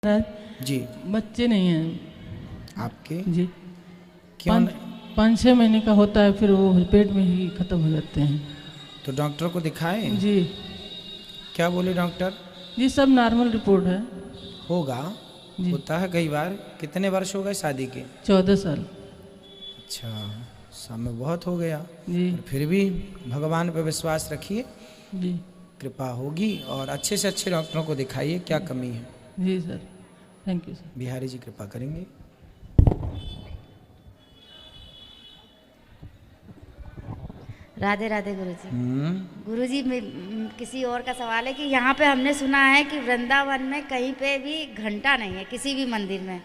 जी बच्चे नहीं हैं आपके जी। क्यों 5-6 महीने का होता है, फिर वो पेट में ही खत्म हो जाते हैं। तो डॉक्टर को दिखाएं? जी क्या बोले डॉक्टर? जी, सब नॉर्मल रिपोर्ट है। होगा, जी होता है कई बार। कितने वर्ष हो गए शादी के? 14 साल। अच्छा, समय बहुत हो गया, जी पर फिर भी भगवान पर विश्वास रखिए, जी कृपा होगी। और अच्छे से अच्छे डॉक्टरों को दिखाइए, क्या कमी है। जी sir, thank you sir. Bihari ji कृपा करेंगे। राधे राधे गुरुजी। गुरुजी किसी और का सवाल है कि यहाँ पे हमने सुना है कि वृंदावन में कहीं पे भी घंटा नहीं है किसी भी मंदिर में,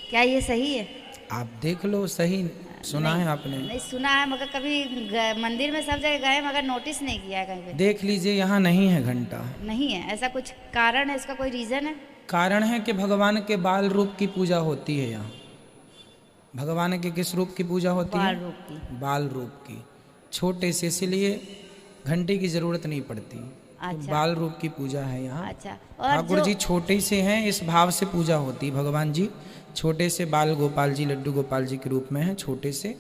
क्या ये सही है? आप देख लो, सही सुना है आपने? नहीं सुना है, मगर कभी मंदिर में सब जगह गए मगर नोटिस नहीं किया है कहीं पे। देख लीजिए, यहाँ नहीं है घंटा। नहीं है, ऐसा कुछ कारण है, इसका कोई रीजन है? कारण है कि भगवान के बाल रूप की पूजा होती है यहाँ। भगवान के किस रूप की पूजा होती है? बाल रूप की। बाल रूप की, छोटे से, इसलिए घंटे की जरूरत नहीं पड़ती। अच्छा। तो बाल रूप की पूजा है यहाँ। अच्छा। ठाकुर जी छोटे से हैं, इस भाव से पूजा होती। भगवान जी छोटे से, बाल गोपाल जी, लड्डू गोपाल जी के रूप में हैं, छोटे से,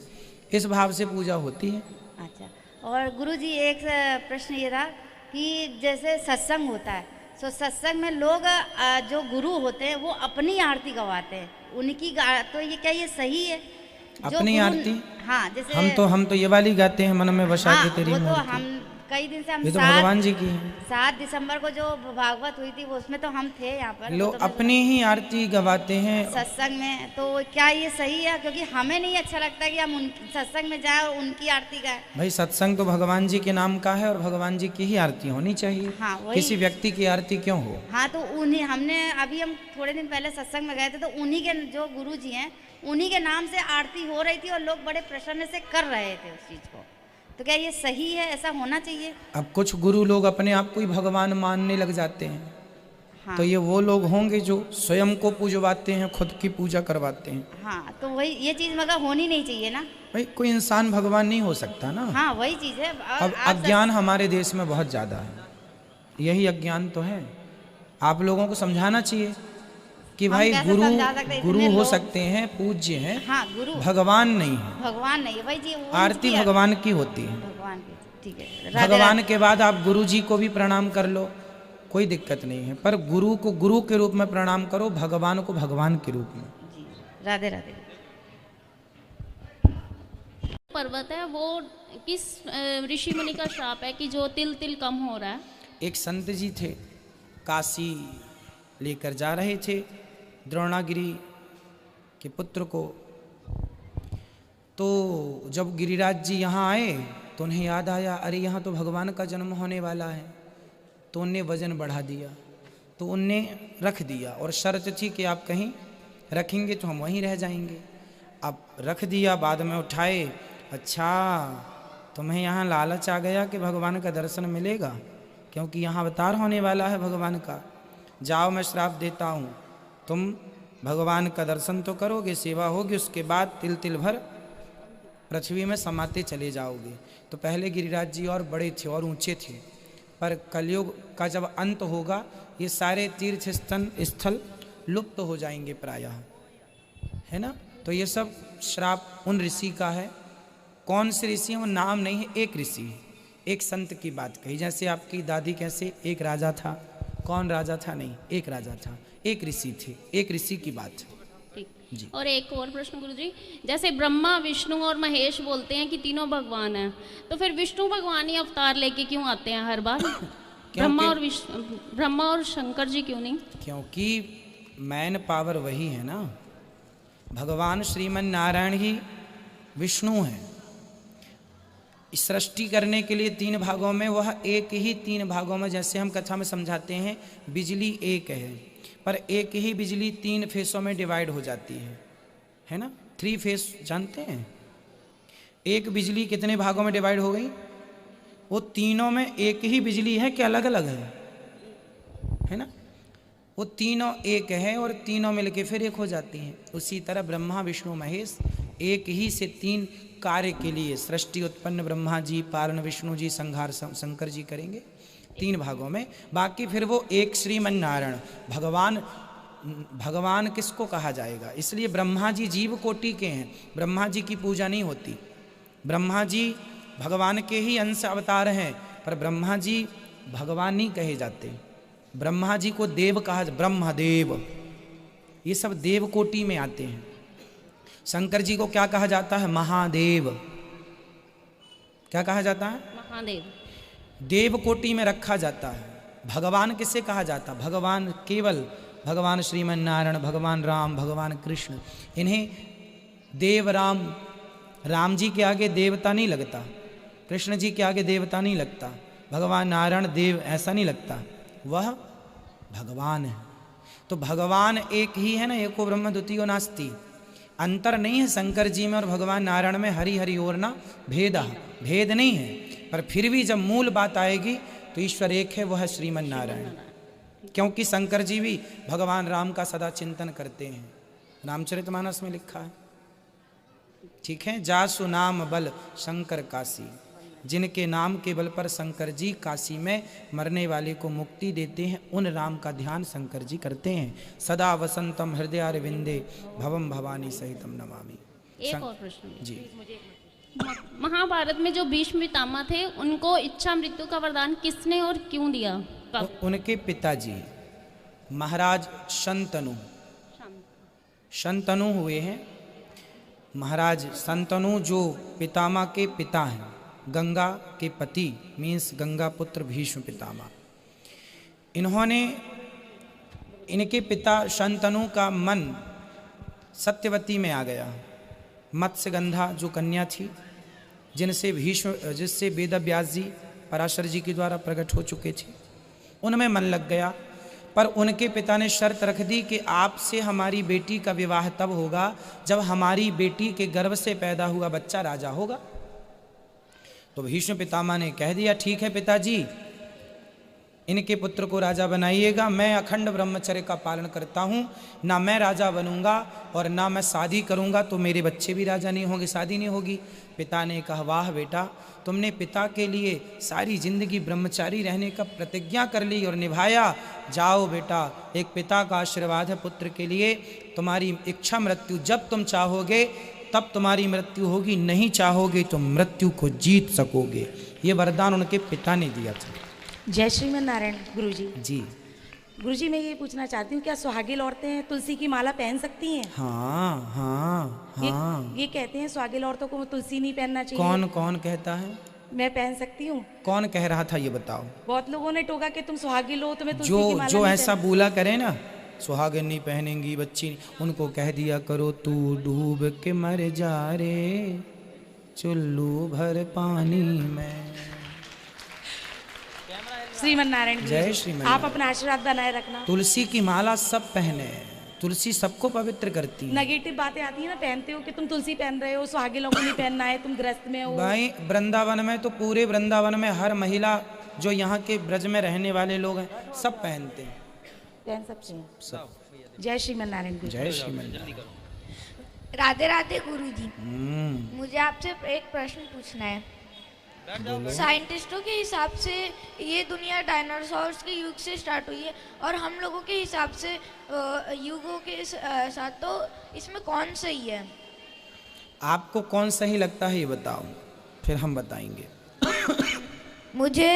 इस भाव से पूजा होती है। अच्छा। और गुरुजी एक प्रश्न ये था कि जैसे सत्संग होता है, तो सत्संग में लोग जो गुरु होते हैं वो अपनी आरती गवाते हैं, उनकी तो ये क्या ये सही है? अपनी आरती? हाँ, जैसे हम तो ये वाली गाते हैं, मन में बसा के तेरी वो तो मूर्ति। हम कई दिन से हम ये तो भगवान जी की है। 7 दिसंबर को जो भागवत हुई थी वो उसमें तो हम थे यहाँ पर। लोग अपनी ही आरती गवाते हैं सत्संग में, तो क्या ये सही है? क्योंकि हमें नहीं अच्छा लगता कि हम उन सत्संग में जाएं और उनकी आरती गाएं। भाई, सत्संग तो भगवान जी के नाम का है और भगवान जी की ही आरती होनी चाहिए। हाँ, किसी व्यक्ति की आरती क्यों हो? हाँ, तो उन्हीं हमने अभी हम थोड़े दिन पहले सत्संग में गए थे, तो उन्हीं के जो गुरु जी हैं उन्हीं के नाम से आरती हो रही थी और लोग बड़े प्रसन्न से कर रहे थे उस चीज को। तो क्या ये सही है? ऐसा होना चाहिए? अब कुछ गुरु लोग अपने आप को ही भगवान मानने लग जाते हैं। हाँ। तो ये वो लोग होंगे जो स्वयं को पूजवाते हैं, खुद की पूजा करवाते हैं। हाँ, तो वही ये चीज मगर होनी नहीं चाहिए ना। भाई, कोई इंसान भगवान नहीं हो सकता ना। हाँ, वही चीज है। अब अज्ञान हमारे देश में बहुत ज्यादा है, यही अज्ञान तो है। आप लोगों को समझाना चाहिए कि भाई गुरु हो सकते हैं, पूज्य हैं। हाँ, गुरु भगवान नहीं है। भगवान नहीं है भाई जी। आरती भगवान की होती है। भगवान की, ठीक है। भगवान के बाद आप गुरु जी को भी प्रणाम कर लो, कोई दिक्कत नहीं है, पर गुरु को गुरु के रूप में प्रणाम करो, भगवान को भगवान के रूप में। जी, राधे राधे। पर्वत है वो किस ऋषि मुनि का श्राप है कि जो तिल तिल कम हो रहा है? एक संत जी थे, काशी लेकर जा रहे थे द्रोणागिरी के पुत्र को। तो जब गिरिराज जी यहाँ आए तो उन्हें याद आया, अरे यहाँ तो भगवान का जन्म होने वाला है। तो उनने वजन बढ़ा दिया, तो उनने रख दिया, और शर्त थी कि आप कहीं रखेंगे तो हम वहीं रह जाएंगे। अब रख दिया, बाद में उठाए। अच्छा, तुम्हें यहाँ लालच आ गया कि भगवान का दर्शन मिलेगा, क्योंकि यहाँ अवतार होने वाला है भगवान का। जाओ, मैं श्राप देता हूँ, तुम भगवान का दर्शन तो करोगे, सेवा होगी, उसके बाद तिल तिल भर पृथ्वी में समाते चले जाओगे। तो पहले गिरिराज जी और बड़े थे और ऊंचे थे, पर कलयुग का जब अंत होगा ये सारे तीर्थ स्थल लुप्त हो जाएंगे प्रायः, है ना। तो ये सब श्राप उन ऋषि का है। कौन से ऋषि हैं वो नाम नहीं है, एक ऋषि है, एक संत की बात कही। जैसे आपकी दादी कैसे एक राजा था, कौन राजा था? नहीं, एक राजा था, एक ऋषि थे, एक ऋषि की बात है। जी। और एक और प्रश्न गुरुजी, जैसे ब्रह्मा विष्णु और महेश बोलते हैं कि तीनों भगवान हैं, तो फिर विष्णु भगवान ही अवतार लेके क्यों आते हैं हर बार? ब्रह्मा और शंकर जी क्यों नहीं? क्योंकि मैन पावर वही है ना, भगवान श्रीमन नारायण ही विष्णु हैं। सृष्टि करने के लिए 3 भागों में, वह एक ही 3 भागों में, जैसे हम कथा में समझाते हैं, बिजली एक है, पर एक ही बिजली 3 फेसों में डिवाइड हो जाती है ना। 3 फेस जानते हैं? एक बिजली कितने भागों में डिवाइड हो गई? वो तीनों में एक ही बिजली है कि अलग अलग है ना। वो तीनों एक है और तीनों मिलके फिर एक हो जाती हैं। उसी तरह ब्रह्मा विष्णु महेश एक ही से 3 कार्य के लिए, सृष्टि उत्पन्न ब्रह्मा जी, पालन विष्णु जी, संहार शंकर जी करेंगे 3 भागों में। बाकी फिर वो एक श्रीमन नारायण भगवान भगवान किसको कहा जाएगा? इसलिए ब्रह्मा जी जीव कोटि के हैं, ब्रह्मा जी की पूजा नहीं होती। ब्रह्मा जी भगवान के ही अंश अवतार हैं, पर ब्रह्मा जी भगवान नहीं कहे जाते। ब्रह्मा जी को देव कहा, ब्रह्मदेव, ये सब देव कोटि में आते हैं। शंकर जी को क्या कहा जाता है? महादेव। क्या कहा जाता है? महादेव। देव कोटि में रखा जाता है। भगवान किसे कहा जाता? भगवान केवल भगवान श्रीमन नारायण, भगवान राम, भगवान कृष्ण, इन्हें देव राम, राम जी के आगे देवता नहीं लगता, कृष्ण जी के आगे देवता नहीं लगता, भगवान नारायण देव ऐसा नहीं लगता, वह भगवान है। तो भगवान एक ही है ना, एको ब्रह्म द्वितीयो नास्ति। अंतर नहीं है शंकर जी में और भगवान नारायण में, हरि हरि और ना भेदा, भेद नहीं है। पर फिर भी जब मूल बात आएगी तो ईश्वर एक है, वह है श्रीमन नारायण। क्योंकि शंकर जी भी भगवान राम का सदा चिंतन करते हैं, रामचरितमानस में लिखा है। ठीक है, जासु नाम बल शंकर काशी, जिनके नाम के बल पर शंकर जी काशी में मरने वाले को मुक्ति देते हैं, उन राम का ध्यान शंकर जी करते हैं। सदा वसंतम हृदयारविंदे भवम भवानी सहितम नमामि। एक और प्रश्न जी। महाभारत में जो भीष्म पितामह थे, उनको इच्छा मृत्यु का वरदान किसने और क्यों दिया? उनके पिताजी महाराज शंतनु, शंतनु हुए हैं। महाराज शंतनु जो पितामह के पिता हैं, गंगा के पति, मीन्स गंगा पुत्र भीष्म पितामह। इन्होंने, इनके पिता शंतनु का मन सत्यवती में आ गया। मत्स्यगंधा जो कन्या थी, जिससे वेदव्यास जी पराशर जी के द्वारा प्रकट हो चुके थे, उनमें मन लग गया। पर उनके पिता ने शर्त रख दी कि आपसे हमारी बेटी का विवाह तब होगा जब हमारी बेटी के गर्भ से पैदा हुआ बच्चा राजा होगा। तो भीष्म पितामह ने कह दिया, ठीक है पिताजी, इनके पुत्र को राजा बनाइएगा। मैं अखंड ब्रह्मचर्य का पालन करता हूँ, ना मैं राजा बनूंगा और ना मैं शादी करूंगा, तो मेरे बच्चे भी राजा नहीं होंगे, शादी नहीं होगी। पिता ने कहा, वाह बेटा, तुमने पिता के लिए सारी जिंदगी ब्रह्मचारी रहने का प्रतिज्ञा कर ली और निभाया। जाओ बेटा, एक पिता का आशीर्वाद है पुत्र के लिए। तुम्हारी इच्छा मृत्यु जब तुम चाहोगे तब तुम्हारी मृत्यु होगी, नहीं चाहोगे तो मृत्यु को जीत सकोगे। ये वरदान उनके पिता ने दिया था। जय श्रीमन नारायण गुरुजी। जी गुरुजी, मैं ये पूछना चाहती हूँ, क्या सुहागिन औरतें तुलसी की माला पहन सकती हैं? हाँ हाँ हाँ। ये कहते हैं सुहागिन औरतों को तुलसी नहीं पहनना चाहिए। कौन कौन कहता है? मैं पहन सकती हूँ। कौन कह रहा था ये बताओ? बहुत लोगों ने टोका कि तुम सुहागिन लो, तुम्हें तुलसी जो की माला जो नहीं ऐसा बोला करे ना, सुहागिन नहीं पहनेंगी बच्ची, उनको कह दिया करो, तू डूब के मर जा रे चुल्लू भर पानी में। श्रीमन नारायण जय श्रीमन। आप अपना आशीर्वाद बनाए रखना। तुलसी की माला सब पहने, तुलसी सबको पवित्र करती है। नेगेटिव बातें आती है ना, पहनते हो कि तुम तुलसी पहन रहे हो, सुहागिन लोगों को नहीं पहनना है, तुम ग्रस्त में हो। भाई वृंदावन में तो, पूरे वृंदावन में हर महिला जो यहाँ के ब्रज में रहने वाले लोग हैं सब पहनते हैं, पहन सकते हैं सब। जय श्रीमन नारायण गुरु। जय श्रीमन। राधे राधे गुरुजी। मुझे आपसे एक प्रश्न पूछना है। साइंटिस्टों के हिसाब से ये दुनिया डायनासोर्स के युग से स्टार्ट हुई है और हम लोगों के हिसाब से युगों के साथ, तो इसमें कौन सही है? आपको कौन सही लगता है ये बताओ, फिर हम बताएंगे। मुझे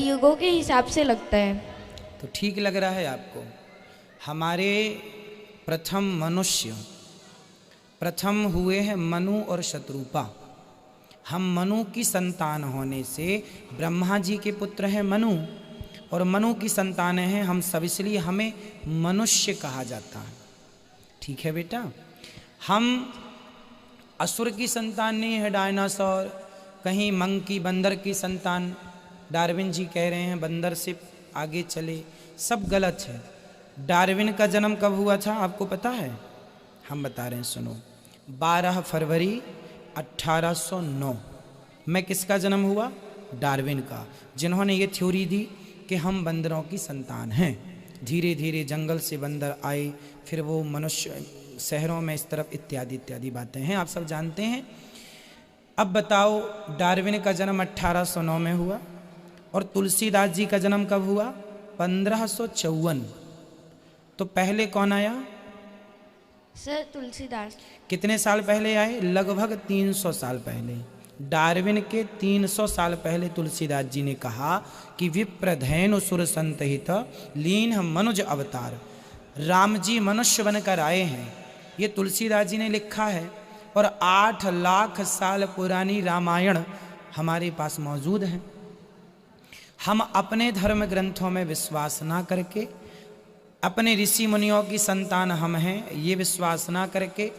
युगों के हिसाब से लगता है। तो ठीक लग रहा है आपको। हमारे प्रथम मनुष्य, प्रथम हुए हैं मनु और शत्रुपा। हम मनु की संतान होने से, ब्रह्मा जी के पुत्र हैं मनु और मनु की संतान हैं हम सब, इसलिए हमें मनुष्य कहा जाता है। ठीक है बेटा, हम असुर की संतान नहीं है, डायनासोर, कहीं मंकी बंदर की संतान। डार्विन जी कह रहे हैं बंदर से आगे चले, सब गलत है। डार्विन का जन्म कब हुआ था आपको पता है? हम बता रहे हैं, सुनो। 12 फरवरी 1809 में किसका जन्म हुआ? डार्विन का, जिन्होंने ये थ्योरी दी कि हम बंदरों की संतान हैं। धीरे धीरे जंगल से बंदर आए, फिर वो मनुष्य शहरों में इस तरफ, इत्यादि इत्यादि बातें हैं, आप सब जानते हैं। अब बताओ, डार्विन का जन्म 1809 में हुआ और तुलसीदास जी का जन्म कब हुआ? 1554। तो पहले कौन आया? सर तुलसीदास। कितने साल पहले आए? लगभग 300 साल पहले। डार्विन के 300 साल पहले तुलसीदास जी ने कहा कि विप्रधैनु सुर संतहित लीन मनुज अवतार। राम जी मनुष्य बनकर आए हैं, ये तुलसीदास जी ने लिखा है। और 8 लाख साल पुरानी रामायण हमारे पास मौजूद है। हम अपने धर्म ग्रंथों में विश्वास ना करके, अपने ऋषि मुनियों की संतान हम हैं ये विश्वास ना करके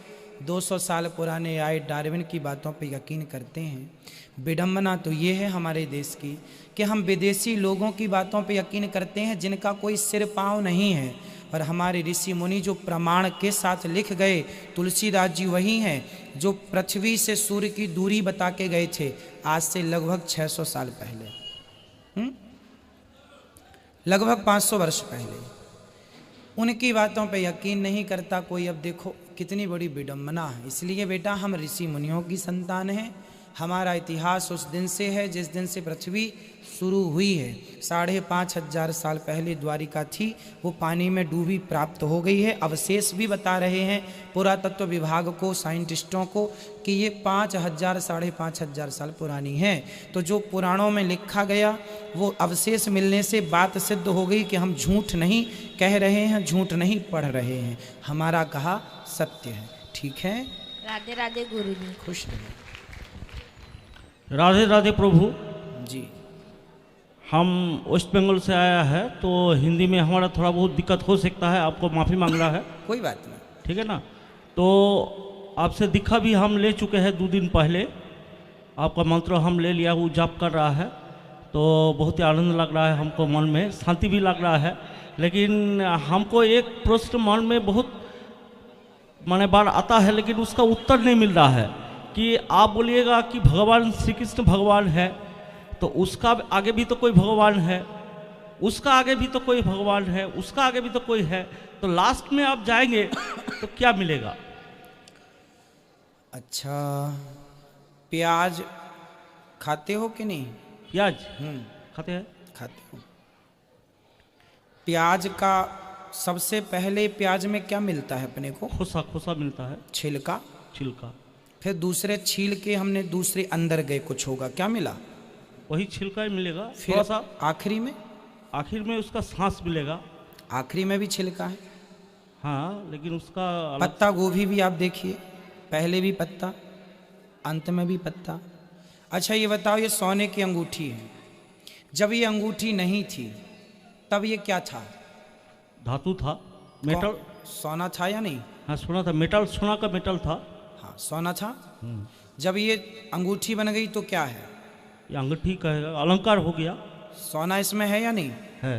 200 साल पुराने आए डार्विन की बातों पे यकीन करते हैं। विडंबना तो ये है हमारे देश की कि हम विदेशी लोगों की बातों पे यकीन करते हैं जिनका कोई सिर पाँव नहीं है। और हमारे ऋषि मुनि जो प्रमाण के साथ लिख गए, तुलसीदास जी वही हैं जो पृथ्वी से सूर्य की दूरी बता के गए थे आज से लगभग 600 साल पहले, लगभग 500 वर्ष पहले। उनकी बातों पे यकीन नहीं करता कोई। अब देखो कितनी बड़ी विडंबना है। इसलिए बेटा हम ऋषि मुनियों की संतान हैं। हमारा इतिहास उस दिन से है जिस दिन से पृथ्वी शुरू हुई है। 5,500 साल पहले द्वारिका थी, वो पानी में डूबी प्राप्त हो गई है। अवशेष भी बता रहे हैं पुरातत्व विभाग को, साइंटिस्टों को, कि ये 5,000 5,500 साल पुरानी है। तो जो पुराणों में लिखा गया वो अवशेष मिलने से बात सिद्ध हो गई कि हम झूठ नहीं कह रहे हैं, झूठ नहीं पढ़ रहे हैं, हमारा कहा सत्य है। ठीक है, राधे राधे गुरुजी। खुश रहे। राधे राधे प्रभु जी। हम वेस्ट बंगाल से आया है तो हिंदी में हमारा थोड़ा बहुत दिक्कत हो सकता है, आपको माफ़ी मांग रहा है। कोई बात नहीं, ठीक है ना। तो आपसे दीक्षा भी हम ले चुके हैं 2 दिन पहले। आपका मंत्र हम ले लिया, वो जाप कर रहा है तो बहुत ही आनंद लग रहा है हमको, मन में शांति भी लग रहा है। लेकिन हमको एक प्रश्न मन में बहुत माने बार आता है लेकिन उसका उत्तर नहीं मिल रहा है कि आप बोलिएगा कि भगवान श्री कृष्ण भगवान है तो उसका आगे भी तो कोई भगवान है, उसका आगे भी तो कोई भगवान है, उसका आगे भी तो कोई है, तो लास्ट में आप जाएंगे तो क्या मिलेगा? अच्छा, प्याज खाते हो कि नहीं? प्याज खाते हैं? खाते हो। प्याज का सबसे पहले प्याज में क्या मिलता है अपने को? खोसा, खोसा मिलता है, छिलका, छिलका। फिर दूसरे छील के हमने दूसरे अंदर गए कुछ होगा, क्या मिला? वही छिलका ही मिलेगा। फिर थोड़ा सा आखिरी में? आखिर में उसका सांस मिलेगा। आखिरी में भी छिलका है। हाँ, लेकिन उसका पत्ता गोभी भी आप देखिए, पहले भी पत्ता, अंत में भी पत्ता। अच्छा ये बताओ, ये सोने की अंगूठी है, जब ये अंगूठी नहीं थी तब ये क्या था? धातु था, मेटल। सोना था या नहीं? हाँ, सोना था, मेटल, सोना का मेटल था। हाँ, सोना था। जब ये अंगूठी बन गई तो क्या है? ये अंगूठी कहेगा, अलंकार हो गया। सोना इसमें है या नहीं है?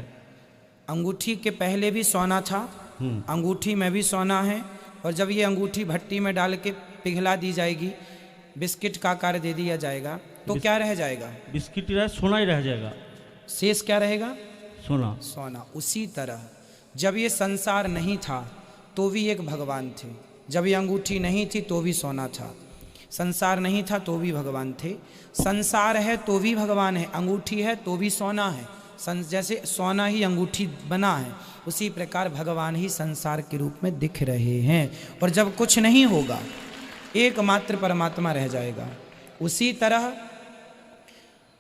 अंगूठी के पहले भी सोना था, अंगूठी में भी सोना है। और जब ये अंगूठी भट्टी में डाल के पिघला दी जाएगी, बिस्किट का आकार दे दिया जाएगा, तो क्या रह जाएगा? बिस्किट रह, सोना ही रह जाएगा। शेष क्या रहेगा? सोना। सोना। उसी तरह जब ये संसार नहीं था तो भी एक भगवान थे, जब ये अंगूठी नहीं थी तो भी सोना था, संसार नहीं था तो भी भगवान थे, संसार है तो भी भगवान है, अंगूठी है तो भी सोना है। जैसे सोना ही अंगूठी बना है, उसी प्रकार भगवान ही संसार के रूप में दिख रहे हैं। और जब कुछ नहीं होगा, एकमात्र परमात्मा रह जाएगा। उसी तरह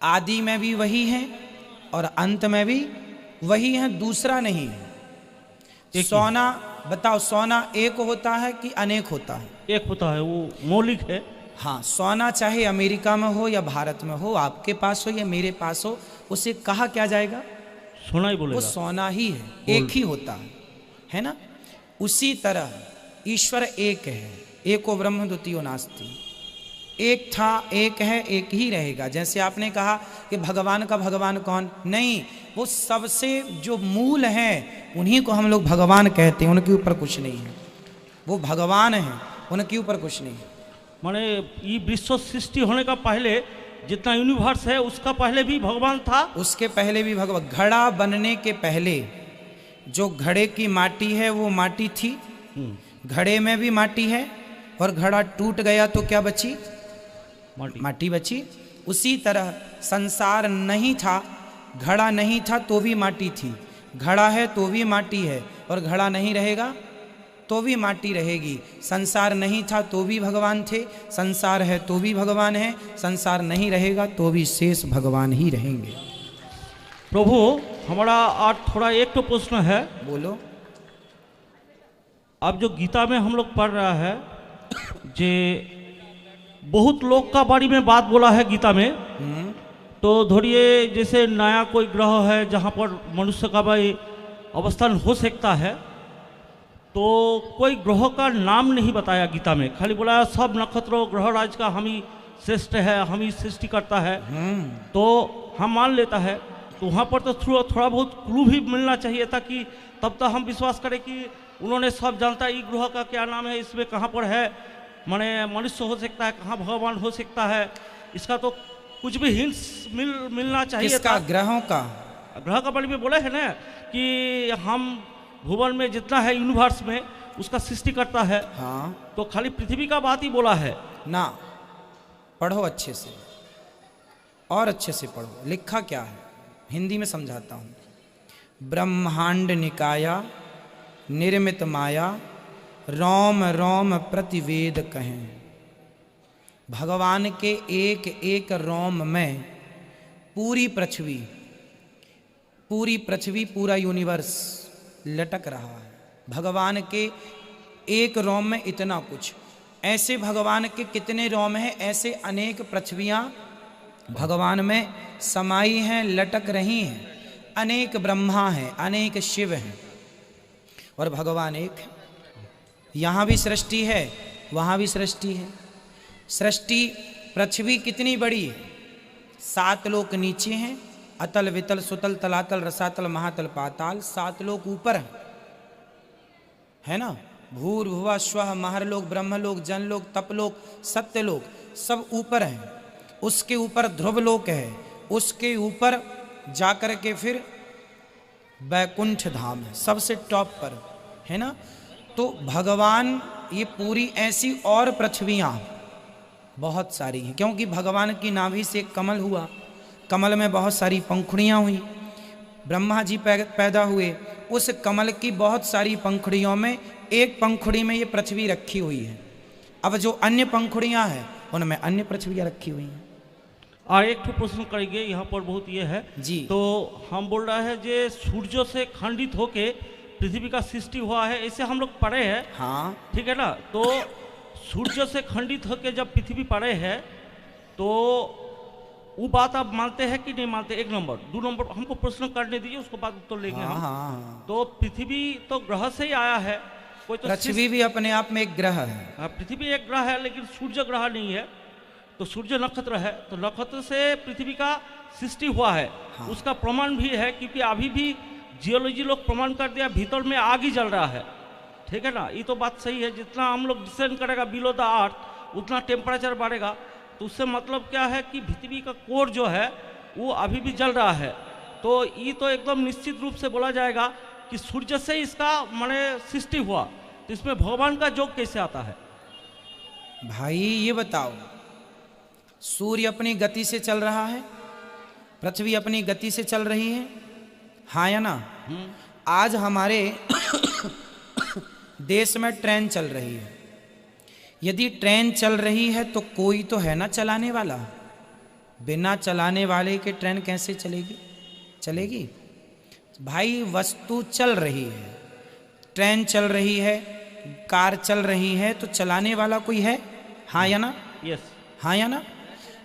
आदि में भी वही है और अंत में भी वही है, दूसरा नहीं है। सोना बताओ, सोना एक होता है कि अनेक होता है? एक होता है, वो मौलिक है। हाँ, सोना चाहे अमेरिका में हो या भारत में हो, आपके पास हो या मेरे पास हो, उसे कहा क्या जाएगा? सोना ही बोलेगा। वो सोना ही है, एक ही होता है ना। उसी तरह ईश्वर एक है, एको ब्रह्म द्वितीयो नास्ति। एक था, एक है, एक ही रहेगा। जैसे आपने कहा कि भगवान का भगवान कौन? नहीं, वो सबसे जो मूल है उन्हीं को हम लोग भगवान कहते हैं, उनके ऊपर कुछ नहीं है। वो भगवान है, उनके ऊपर कुछ नहीं है। माने ये विश्व सृष्टि होने का पहले जितना यूनिवर्स है उसका पहले भी भगवान था। उसके पहले भी भगवान। घड़ा बनने के पहले जो घड़े की माटी है वो माटी थी, घड़े में भी माटी है, और घड़ा टूट गया तो क्या बची? माटी बची। उसी तरह संसार नहीं था, घड़ा नहीं था तो भी माटी थी, घड़ा है तो भी माटी है, और घड़ा नहीं रहेगा तो भी माटी रहेगी। संसार नहीं था तो भी भगवान थे, संसार है तो भी भगवान है, संसार नहीं रहेगा तो भी शेष भगवान ही रहेंगे। प्रभु हमारा आज थोड़ा एक तो प्रश्न है, बोलो। अब जो गीता में हम लोग पढ़ रहा है जे बहुत लोग का बारे में बात बोला है गीता में, तो धोरिए जैसे नया कोई ग्रह है जहाँ पर मनुष्य का भाई अवस्थान हो सकता है, तो कोई ग्रह का नाम नहीं बताया गीता में, खाली बोला सब नक्षत्रों ग्रह राज का हम ही श्रेष्ठ है, हम ही सृष्टि करता है। तो हम मान लेता है, तो वहाँ पर तो थोड़ा बहुत क्लू भी मिलना चाहिए था कि तब तक हम विश्वास करें कि उन्होंने सब जानता है ये ग्रह का क्या नाम है, इसमें कहाँ पर है, माने मनुष्य हो सकता है, कहाँ भगवान हो सकता है, इसका तो कुछ भी हिंट्स मिलना चाहिए। किसका? ग्रहों का? ग्रह का बारे में बोले है ना कि हम भुवन में जितना है यूनिवर्स में उसका सृष्टि करता है। हाँ, तो खाली पृथ्वी का बात ही बोला है ना। पढ़ो अच्छे से, और अच्छे से पढ़ो, लिखा क्या है हिंदी में समझाता हूँ। ब्रह्मांड निकाया निर्मित माया, रोम रोम प्रतिवेद कहें। भगवान के एक एक रोम में पूरी पृथ्वी, पूरा यूनिवर्स लटक रहा है। भगवान के एक रोम में इतना कुछ, ऐसे भगवान के कितने रोम हैं, ऐसे अनेक पृथ्वियाँ भगवान में समाई हैं, लटक रही हैं। अनेक ब्रह्मा हैं, अनेक शिव हैं, और भगवान एक है। यहाँ भी सृष्टि है, वहाँ भी सृष्टि है। सृष्टि पृथ्वी कितनी बड़ी है? 7 लोक नीचे हैं, अतल वितल सुतल तलातल रसातल महातल पाताल, 7 लोक ऊपर है ना। भूर्भुवः स्वः महर्लोक ब्रह्मलोक जनलोक तपलोक सत्यलोक सब ऊपर हैं। उसके ऊपर ध्रुवलोक है, उसके ऊपर जाकर के फिर वैकुंठ धाम है, सबसे टॉप पर है ना। तो भगवान ये पूरी ऐसी और पृथ्वियाँ बहुत सारी हैं, क्योंकि भगवान की नाभि से एक कमल हुआ, कमल में बहुत सारी पंखुड़ियाँ हुई, ब्रह्मा जी पैदा हुए, उस कमल की बहुत सारी पंखुड़ियों में एक पंखुड़ी में ये पृथ्वी रखी हुई है। अब जो अन्य पंखुड़ियाँ हैं उनमें अन्य पृथ्वियाँ रखी हुई हैं। और एक तो प्रश्न करेंगे यहाँ पर बहुत ये है जी। तो हम बोल रहे हैं जे सूर्यों से खंडित होके पृथ्वी का सृष्टि हुआ है, ऐसे हम लोग पढ़े हैं। हाँ, ठीक है ना। तो सूर्य से खंडित होके जब पृथ्वी पड़े है तो वो बात आप मानते हैं कि नहीं मानते? 1 नंबर। 2 नंबर हमको प्रश्न करने दीजिए, उसको बाद उत्तर लेंगे हम। हाँ। तो पृथ्वी तो ग्रह से ही आया है, कोई तो पृथ्वी भी अपने आप में एक ग्रह है। पृथ्वी एक ग्रह है, लेकिन सूर्य ग्रह नहीं है। तो सूर्य नक्षत्र है, तो नक्षत्र से पृथ्वी का सृष्टि हुआ है। हाँ। उसका प्रमाण भी है, क्योंकि अभी भी जियोलॉजी लोग प्रमाण कर दिया भीतर में आग ही जल रहा है। ठीक है ना, ये तो बात सही है। जितना हम लोग डिसेंड करेगा बिलो द अर्थ उतना टेम्परेचर बढ़ेगा। तो उससे मतलब क्या है कि पृथ्वी का कोर जो है वो अभी भी जल रहा है। तो ये तो एकदम निश्चित रूप से बोला जाएगा कि सूर्य से इसका माने सृष्टि हुआ। तो इसमें भगवान का जोग कैसे आता है? भाई ये बताओ, सूर्य अपनी गति से चल रहा है, पृथ्वी अपनी गति से चल रही है, हाँ या ना? आज हमारे देश में ट्रेन चल रही है। यदि ट्रेन चल रही है तो कोई तो है ना चलाने वाला। बिना चलाने वाले के ट्रेन कैसे चलेगी? भाई वस्तु चल रही है, ट्रेन चल रही है, कार चल रही है, तो चलाने वाला कोई है, हाँ या ना? यस। हाँ या ना?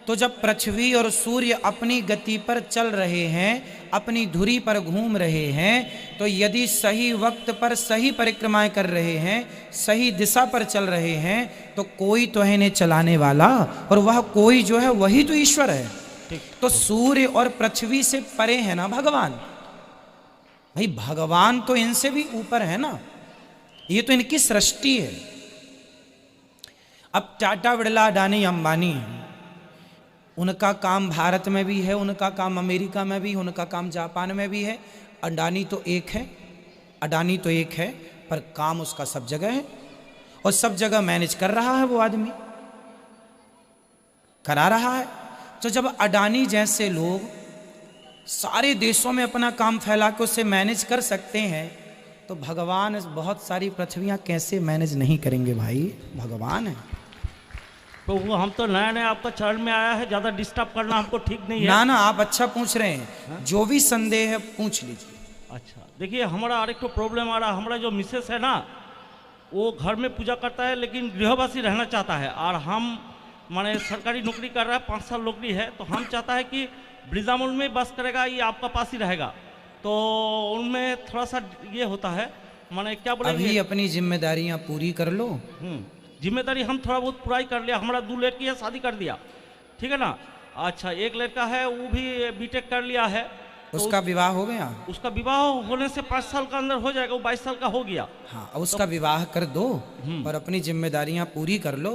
तो जब पृथ्वी और सूर्य अपनी गति पर चल रहे हैं, अपनी धुरी पर घूम रहे हैं, तो यदि सही वक्त पर सही परिक्रमाएं कर रहे हैं, सही दिशा पर चल रहे हैं, तो कोई तो है इन्हें चलाने वाला, और वह कोई जो है वही तो ईश्वर है। तो सूर्य और पृथ्वी से परे है ना भगवान। भाई भगवान तो इनसे भी ऊपर है ना, ये तो इनकी सृष्टि है। अब टाटा बिरला अडानी अंबानी है, उनका काम भारत में भी है, उनका काम अमेरिका में भी, उनका काम जापान में भी है। अडानी तो एक है, पर काम उसका सब जगह है, और सब जगह मैनेज कर रहा है, वो आदमी करा रहा है। तो जब अडानी जैसे लोग सारे देशों में अपना काम फैला के उससे मैनेज कर सकते हैं, तो भगवान बहुत सारी पृथ्वियाँ कैसे मैनेज नहीं करेंगे भाई, भगवान है। तो वो हम तो नया नया आपका चरण में आया है, ज़्यादा डिस्टर्ब करना हमको ठीक नहीं है। ना ना, आप अच्छा पूछ रहे हैं, जो भी संदेह है पूछ लीजिए। अच्छा देखिए, हमारा और एक तो प्रॉब्लम आ रहा, हमारा जो मिसेस है ना, वो घर में पूजा करता है लेकिन गृहवासी रहना चाहता है, और हम माने सरकारी नौकरी कर रहा है, 5 साल नौकरी है, तो हम चाहता है कि वृंदावन में बस करेगा, ये आपका पास ही रहेगा। तो उनमें थोड़ा सा ये होता है, माने क्या बोलेंगे, अभी अपनी जिम्मेदारियां पूरी कर लो। जिम्मेदारी हम थोड़ा बहुत पूरा ही कर लिया। हमारा 2 लड़की है, शादी कर दिया, ठीक है ना। अच्छा, एक लड़का है, वो भी बीटेक कर लिया है, तो उसका विवाह हो गया? उसका विवाह होने से 5 साल का अंदर हो जाएगा, वो 22 साल का हो गया। हाँ, उसका विवाह कर दो और अपनी जिम्मेदारियां पूरी कर लो।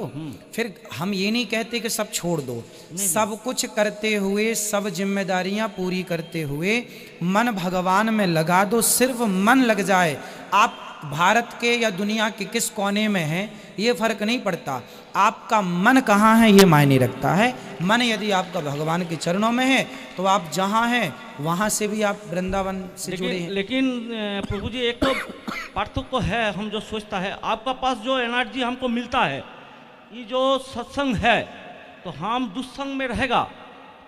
फिर हम ये नहीं कहते कि सब छोड़ दो, सब कुछ करते हुए, सब जिम्मेदारियां पूरी करते हुए मन भगवान में लगा दो। सिर्फ मन लग जाए, आप भारत के या दुनिया के किस कोने में हैं ये फर्क नहीं पड़ता, आपका मन कहाँ है ये मायने रखता है। मन यदि आपका भगवान के चरणों में है तो आप जहाँ हैं वहाँ से भी आप वृंदावन से जुड़े हैं। लेकिन प्रभु जी, एक तो पार्थक्य है, हम जो सोचता है, आपका पास जो एनर्जी हमको मिलता है, ये जो सत्संग है, तो हम दुस्संग में रहेगा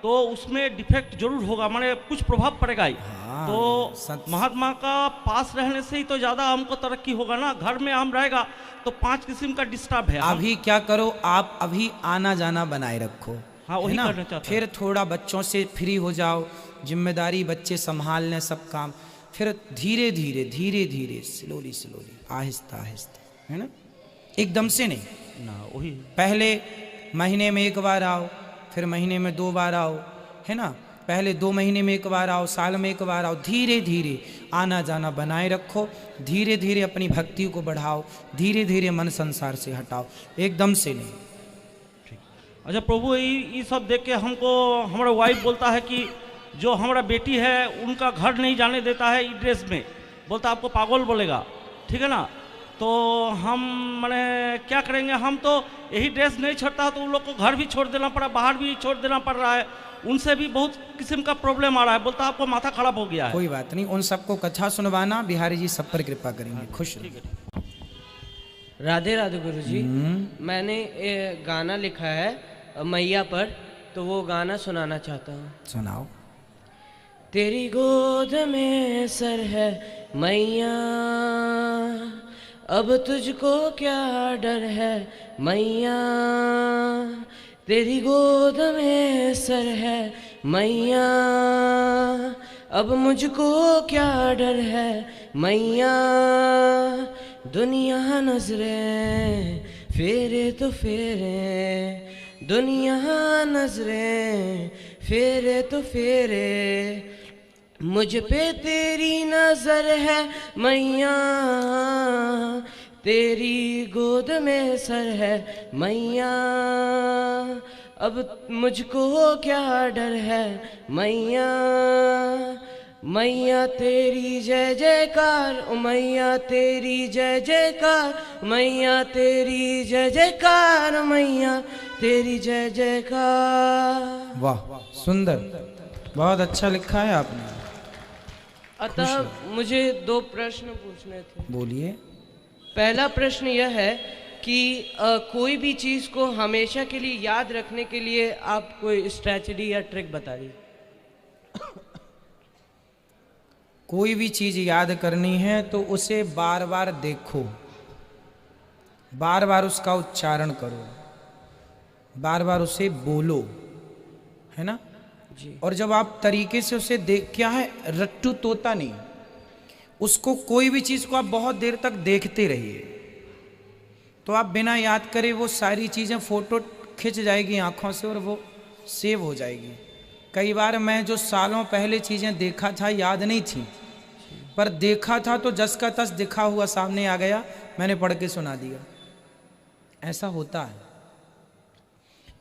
तो उसमें डिफेक्ट जरूर होगा, माने कुछ प्रभाव पड़ेगा ही। हाँ, तो महात्मा का पास रहने से ही तो ज़्यादा हमको तरक्की होगा ना। घर में हम रहेगा तो 5 किस्म का डिस्टर्ब है। अभी क्या करो, आप अभी आना जाना बनाए रखो। हाँ, वही करना चाहता हूं। फिर थोड़ा बच्चों से फ्री हो जाओ, जिम्मेदारी बच्चे संभाल लें सब काम, फिर धीरे धीरे धीरे धीरे स्लोली आहिस्ता आहिस्ता, है ना, एकदम से नहीं ना। वही पहले महीने में 1 बार आओ, फिर महीने में 2 बार आओ, है ना, पहले 2 महीने में 1 बार आओ, साल में 1 बार आओ, धीरे धीरे आना जाना बनाए रखो, धीरे धीरे अपनी भक्ति को बढ़ाओ, धीरे धीरे मन संसार से हटाओ, एकदम से नहीं। अच्छा प्रभु, ये सब देख के हमको हमारा वाइफ बोलता है कि जो हमारा बेटी है उनका घर नहीं जाने देता है, इस ड्रेस में, बोलता आपको पागल बोलेगा, ठीक है ना। तो हम माने क्या करेंगे, हम तो यही ड्रेस नहीं छोड़ता तो उन लोग को घर भी छोड़ देना पड़ा, बाहर भी छोड़ देना पड़ रहा है, उनसे भी बहुत किस्म का प्रॉब्लम आ रहा है, बोलता आपको माथा खराब हो गया है। कोई बात नहीं, उन सबको कथा सुनवाना, बिहारी जी सब पर कृपा करेंगे। खुश रहो। राधे राधे गुरु जी। मैंने गाना लिखा है मैया पर, तो वो गाना सुनाना चाहता हूँ। सुनाओ। तेरी गोद में सर है मैया, अब तुझको क्या डर है मैया, तेरी गोद में सर है मैया, अब मुझको क्या डर है मैया, दुनिया नजरें फेरे तो फेरे, दुनिया नजरें फेरे तो फेरे, मुझ पे तेरी नजर है मैया, तेरी गोद में सर है मैया, अब मुझको क्या डर है मैया, मैया तेरी जय जयकार, ओ मैया तेरी जय जयकार, मैया तेरी जय जयकार, मैया तेरी जय जयकार। वाह, सुंदर, बहुत अच्छा लिखा है आपने। अतः मुझे 2 प्रश्न पूछने थे। बोलिए। पहला प्रश्न यह है कि कोई भी चीज़ को हमेशा के लिए याद रखने के लिए आप कोई स्ट्रैटेजी या ट्रिक बता दीजिए। कोई भी चीज़ याद करनी है तो उसे बार बार देखो, बार बार उसका उच्चारण करो, बार बार उसे बोलो, है ना जी। और जब आप तरीके से उसे देख, क्या है, रट्टू तोता नहीं, उसको कोई भी चीज़ को आप बहुत देर तक देखते रहिए, तो आप बिना याद करे वो सारी चीज़ें फ़ोटो खिंच जाएगी आँखों से और वो सेव हो जाएगी। कई बार मैं जो सालों पहले चीज़ें देखा था याद नहीं थी, पर देखा था तो जस का तस दिखा हुआ सामने आ गया, मैंने पढ़ के सुना दिया। ऐसा होता है,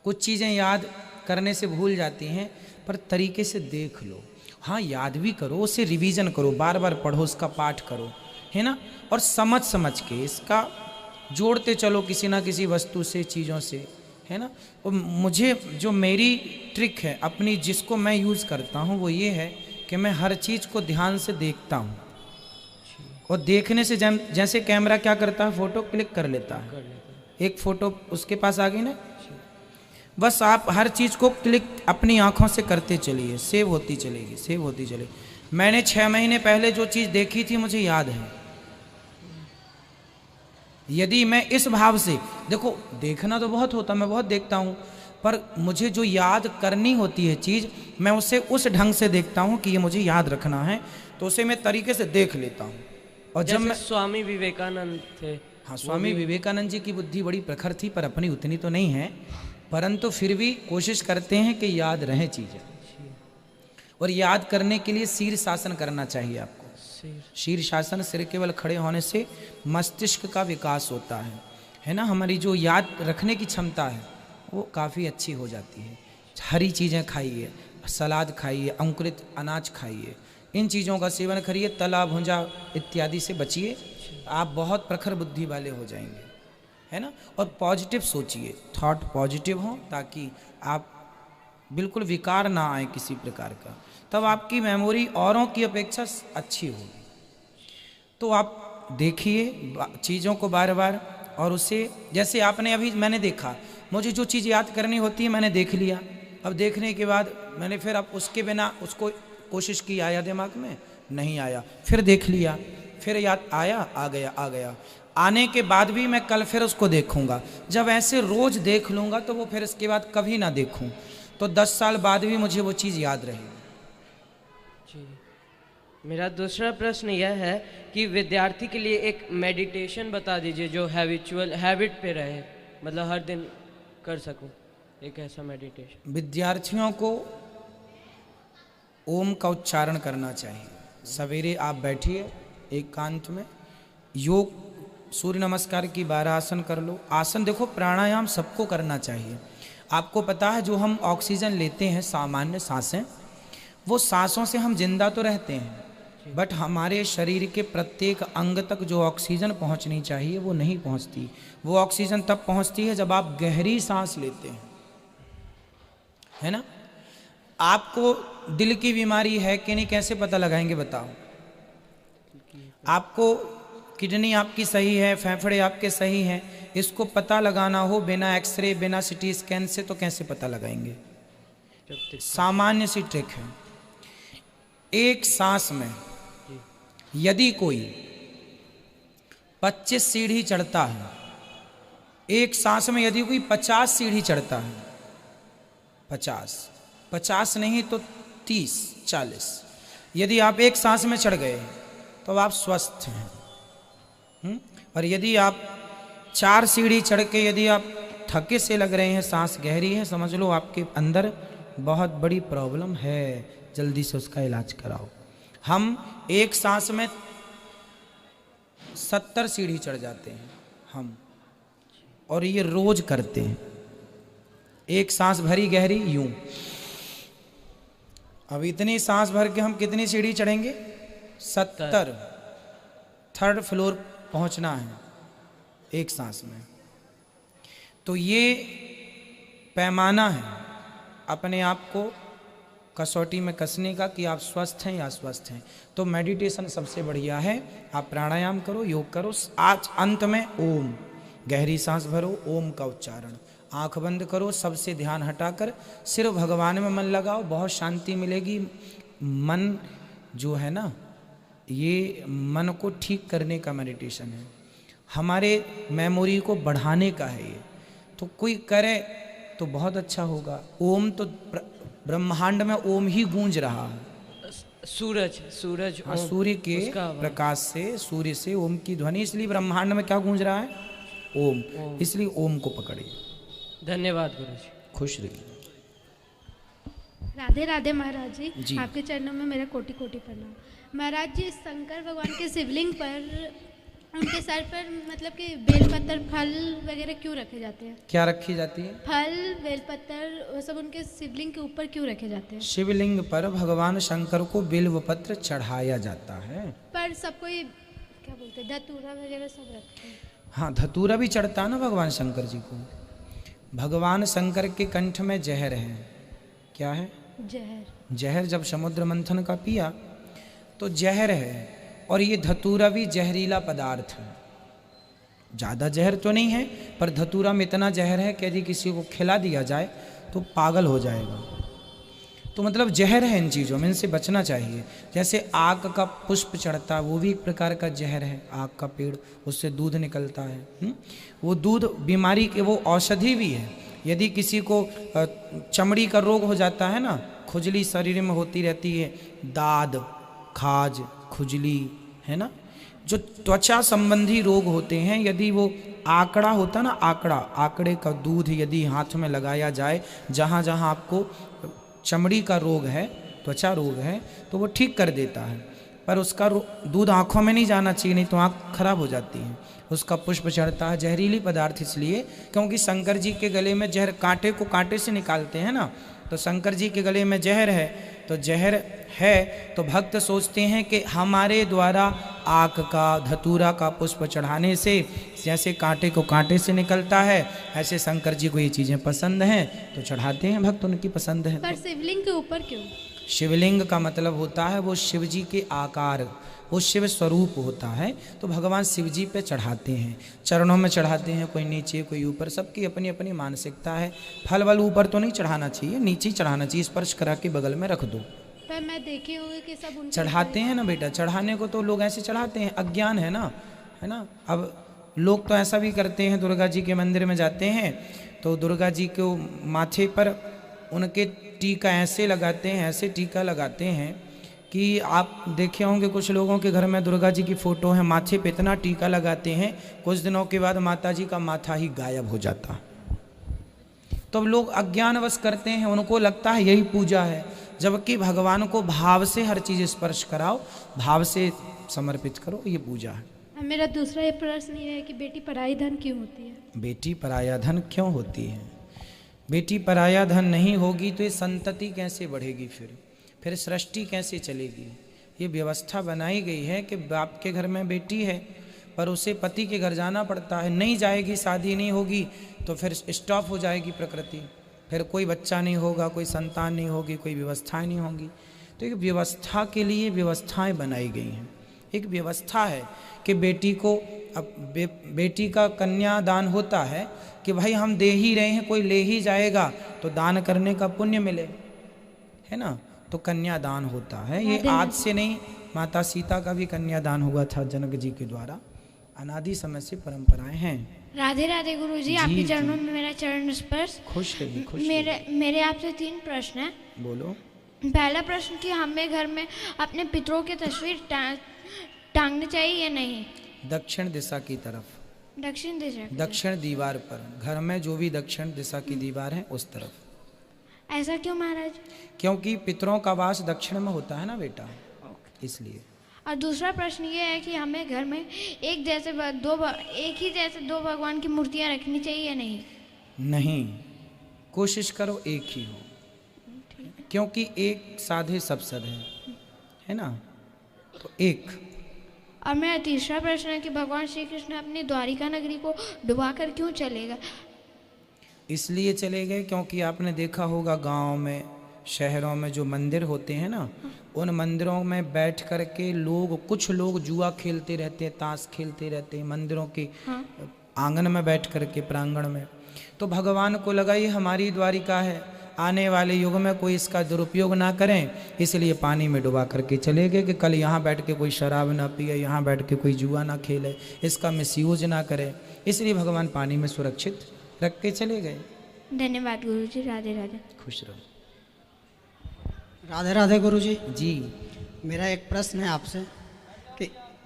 कुछ चीज़ें याद करने से भूल जाती हैं, पर तरीके से देख लो। हाँ, याद भी करो, उसे रिवीजन करो, बार बार पढ़ो, उसका पाठ करो, है ना, और समझ समझ के इसका जोड़ते चलो किसी ना किसी वस्तु से, चीज़ों से, है ना। और मुझे जो मेरी ट्रिक है अपनी, जिसको मैं यूज़ करता हूँ, वो ये है कि मैं हर चीज़ को ध्यान से देखता हूँ, और देखने से जैसे कैमरा क्या करता है, फोटो क्लिक कर लेता है, एक फोटो उसके पास आ गई ना। बस आप हर चीज़ को क्लिक अपनी आंखों से करते चलिए, सेव होती चलेगी, सेव होती चलेगी। मैंने 6 महीने पहले जो चीज़ देखी थी मुझे याद है। यदि मैं इस भाव से, देखो देखना तो बहुत होता, मैं बहुत देखता हूँ, पर मुझे जो याद करनी होती है चीज़, मैं उसे उस ढंग से देखता हूँ कि ये मुझे याद रखना है, तो उसे मैं तरीके से देख लेता हूँ। और जब मैं, स्वामी विवेकानंद थे, हाँ स्वामी विवेकानंद जी की बुद्धि बड़ी प्रखर थी, पर अपनी उतनी तो नहीं है, परंतु फिर भी कोशिश करते हैं कि याद रहे चीज़ें। और याद करने के लिए शीर्षासन करना चाहिए आपको। शीर्षासन, सिर केवल खड़े होने से मस्तिष्क का विकास होता है ना। हमारी जो याद रखने की क्षमता है वो काफ़ी अच्छी हो जाती है। हरी चीज़ें खाइए, सलाद खाइए, अंकुरित अनाज खाइए, इन चीज़ों का सेवन करिए, तला भुंजा इत्यादि से बचिए, आप बहुत प्रखर बुद्धि वाले हो जाएंगे, है ना। और पॉजिटिव सोचिए, थॉट पॉजिटिव हो, ताकि आप बिल्कुल विकार ना आए किसी प्रकार का, तब आपकी मेमोरी औरों की अपेक्षा अच्छी होगी। तो आप देखिए चीज़ों को बार बार, और उसे, जैसे आपने अभी, मैंने देखा, मुझे जो चीज़ याद करनी होती है मैंने देख लिया, अब देखने के बाद मैंने फिर अब उसके बिना उसको कोशिश की, आया दिमाग में नहीं आया, फिर देख लिया, फिर याद आया, आ गया, आने के बाद भी मैं कल फिर उसको देखूंगा। जब ऐसे रोज देख लूंगा तो वो फिर इसके बाद कभी ना देखूं, तो 10 साल बाद भी मुझे वो चीज़ याद रहेगी। मेरा दूसरा प्रश्न यह है कि विद्यार्थी के लिए एक मेडिटेशन बता दीजिए जो हैबिट पे रहे, मतलब हर दिन कर सकूं, एक ऐसा मेडिटेशन। विद्यार्थियों को ओम का उच्चारण करना चाहिए। सवेरे आप बैठिए एकांत में, योग, सूर्य नमस्कार की 12 आसन कर लो। आसन देखो, प्राणायाम सबको करना चाहिए। आपको पता है जो हम ऑक्सीजन लेते हैं, सामान्य सांसें, वो सांसों से हम जिंदा तो रहते हैं, बट हमारे शरीर के प्रत्येक अंग तक जो ऑक्सीजन पहुंचनी चाहिए वो नहीं पहुंचती। वो ऑक्सीजन तब पहुंचती है जब आप गहरी सांस लेते हैं, है ना। आपको दिल की बीमारी है कि नहीं, कैसे पता लगाएंगे बताओ। आपको किडनी आपकी सही है, फेफड़े आपके सही हैं, इसको पता लगाना हो बिना एक्सरे, बिना सिटी स्कैन से, तो कैसे पता लगाएंगे। सामान्य सी ट्रिक है। एक सांस में यदि कोई 25 सीढ़ी चढ़ता है, एक सांस में यदि कोई 50 सीढ़ी चढ़ता है, 50 नहीं तो 30-40, यदि आप एक सांस में चढ़ गए तो आप स्वस्थ हैं। और यदि आप 4 सीढ़ी चढ़ के यदि आप थके से लग रहे हैं, सांस गहरी है, समझ लो आपके अंदर बहुत बड़ी प्रॉब्लम है, जल्दी से उसका इलाज कराओ। हम एक सांस में 70 सीढ़ी चढ़ जाते हैं हम, और ये रोज करते हैं। एक सांस भरी गहरी यूं, अब इतनी सांस भर के हम कितनी सीढ़ी चढ़ेंगे, 70, 3rd फ्लोर पहुंचना है एक सांस में। तो ये पैमाना है अपने आप को कसौटी में कसने का कि आप स्वस्थ हैं या अस्वस्थ हैं। तो मेडिटेशन सबसे बढ़िया है। आप प्राणायाम करो, योग करो। आज अंत में ओम, गहरी सांस भरो, ओम का उच्चारण, आंख बंद करो, सबसे ध्यान हटाकर सिर्फ भगवान में मन लगाओ, बहुत शांति मिलेगी। मन जो है ना, ये मन को ठीक करने का मेडिटेशन है, हमारे मेमोरी को बढ़ाने का है ये। तो कोई करे तो बहुत अच्छा होगा। ओम तो ब्रह्मांड में ओम ही गूंज रहा है। सूरज हाँ, सूर्य के प्रकाश से, सूर्य से ओम की ध्वनि, इसलिए ब्रह्मांड में क्या गूंज रहा है, ओम। इसलिए ओम को पकड़िए। धन्यवाद गुरुजी, खुश रहिए। राधे राधे महाराज जी। आपके चरणों में मेरा कोटि कोटि प्रणाम। महाराज जी, शंकर भगवान के शिवलिंग पर, उनके सर पर मतलब कि बेलपत्र, फल वगैरह क्यों रखे जाते हैं? क्या रखी जाती है? फल, बेलपत्र, वो सब उनके शिवलिंग के ऊपर क्यों रखे जाते हैं? शिवलिंग पर भगवान शंकर को बिल्व पत्र चढ़ाया जाता है। पर सब कोई क्या बोलते हैं, धतूरा वगैरह सब रखते हैं। हाँ, धतूरा भी चढ़ता है ना भगवान शंकर जी को। भगवान शंकर के कंठ में जहर है। क्या है? जहर। जहर जब समुद्र मंथन का पिया तो जहर है, और ये धतूरा भी जहरीला पदार्थ है। ज़्यादा जहर तो नहीं है, पर धतूरा में इतना जहर है कि यदि किसी को खिला दिया जाए तो पागल हो जाएगा। तो मतलब जहर है इन चीज़ों में, इनसे बचना चाहिए। जैसे आक का पुष्प चढ़ता है, वो भी एक प्रकार का जहर है। आक का पेड़, उससे दूध निकलता है। वो दूध बीमारी के, वो औषधि भी है। यदि किसी को चमड़ी का रोग हो जाता है ना, खुजली शरीर में होती रहती है, दाद, खाज, खुजली, है ना, जो त्वचा संबंधी रोग होते हैं, यदि वो आकड़ा होता ना, आकड़े का दूध यदि हाथ में लगाया जाए, जहाँ जहाँ आपको चमड़ी का रोग है, त्वचा रोग है, तो वो ठीक कर देता है। पर उसका दूध आँखों में नहीं जाना चाहिए, नहीं तो आँख खराब हो जाती है। उसका पुष्प चढ़ता है, जहरीली पदार्थ इसलिए क्योंकि शंकर जी के गले में जहर, कांटे को कांटे से निकालते हैं ना, तो शंकर जी के गले में जहर है, तो जहर है तो भक्त सोचते हैं कि हमारे द्वारा आक का, धतूरा का पुष्प चढ़ाने से जैसे कांटे को कांटे से निकलता है, ऐसे शंकर जी को ये चीज़ें पसंद हैं तो चढ़ाते हैं भक्त, उनकी पसंद है। पर शिवलिंग के ऊपर क्यों? शिवलिंग का मतलब होता है वो शिव जी के आकार, वो शिव स्वरूप होता है, तो भगवान शिव जी पे चढ़ाते हैं, चरणों में चढ़ाते हैं, कोई नीचे कोई ऊपर, सबकी अपनी अपनी मानसिकता है। फल वल ऊपर तो नहीं चढ़ाना चाहिए, नीचे ही चढ़ाना चाहिए, स्पर्श करा के बगल में रख दो। पर मैं देखी होगी कि सब उनके चढ़ाते हैं ना बेटा, चढ़ाने को तो लोग ऐसे चढ़ाते हैं, अज्ञान है ना, है ना। अब लोग तो ऐसा भी करते हैं, दुर्गा जी के मंदिर में जाते हैं तो दुर्गा जी को माथे पर उनके टीका ऐसे लगाते हैं, ऐसे टीका लगाते हैं कि आप देखे होंगे कुछ लोगों के घर में दुर्गा जी की फोटो है, माथे पे इतना टीका लगाते हैं, कुछ दिनों के बाद माता जी का माथा ही गायब हो जाता। तो लोग अज्ञानवश करते हैं, उनको लगता है यही पूजा है, जबकि भगवान को भाव से हर चीज़ स्पर्श कराओ, भाव से समर्पित करो, ये पूजा है। मेरा दूसरा ये प्रश्न ये है कि बेटी पराई धन क्यों होती है? बेटी पराया धन क्यों होती है? बेटी पराया धन नहीं होगी तो ये संतति कैसे बढ़ेगी, फिर सृष्टि कैसे चलेगी? ये व्यवस्था बनाई गई है कि बाप के घर में बेटी है पर उसे पति के घर जाना पड़ता है, नहीं जाएगी, शादी नहीं होगी तो फिर स्टॉप हो जाएगी प्रकृति, फिर कोई बच्चा नहीं होगा, कोई संतान नहीं होगी, कोई व्यवस्थाएं नहीं होंगी। तो एक व्यवस्था के लिए व्यवस्थाएं बनाई गई हैं। एक व्यवस्था है कि बेटी को, अब बेटी का कन्यादान होता है कि भाई हम दे ही रहे हैं, कोई ले ही जाएगा तो दान करने का पुण्य मिले, है ना, तो कन्यादान होता है। ये आज से नहीं, माता सीता का भी कन्यादान हुआ था जनक जी के द्वारा, अनादि समय से परंपराएं हैं। राधे राधे गुरु जी, आपके चरणों में मेरा चरण स्पर्श। खुश रहिए, खुश मेरे आपसे 3 प्रश्न हैं। बोलो। पहला प्रश्न कि हमें घर में अपने पितरों की तस्वीर टांगनी चाहिए या नहीं? दक्षिण दिशा की तरफ, दक्षिण दिशा, दक्षिण दीवार पर, घर में जो भी दक्षिण दिशा की दीवार है उस तरफ। ऐसा क्यों महाराज? क्योंकि पितरों का वास दक्षिण में होता है ना बेटा, इसलिए। और दूसरा प्रश्न ये है कि हमें घर में एक ही जैसे दो भगवान की मूर्तियां रखनी चाहिए या नहीं? नहीं, कोशिश करो एक ही हो, क्योंकि एक साधे सब सद है ना, तो एक। और मेरा तीसरा प्रश्न है कि भगवान श्री कृष्ण अपनी द्वारिका नगरी को डुबाकर क्यों चलेगा? इसलिए चले गए क्योंकि आपने देखा होगा गांव में, शहरों में जो मंदिर होते हैं ना, उन मंदिरों में बैठ कर के लोग, कुछ लोग जुआ खेलते रहते हैं, ताश खेलते रहते हैं मंदिरों के आंगन में बैठ कर के, प्रांगण में। तो भगवान को लगा ये हमारी द्वारिका है, आने वाले युग में कोई इसका दुरुपयोग ना करें, इसलिए पानी में डुबा करके चले गए कि कल यहाँ बैठ के कोई शराब ना पिए, यहाँ बैठ के कोई जुआ ना खेले, इसका मिसयूज ना करे, इसलिए भगवान पानी में सुरक्षित रख के चले गए। धन्यवाद गुरुजी, राधे राधे। खुश रहो। राधे राधे गुरुजी जी। मेरा एक प्रश्न है आपसे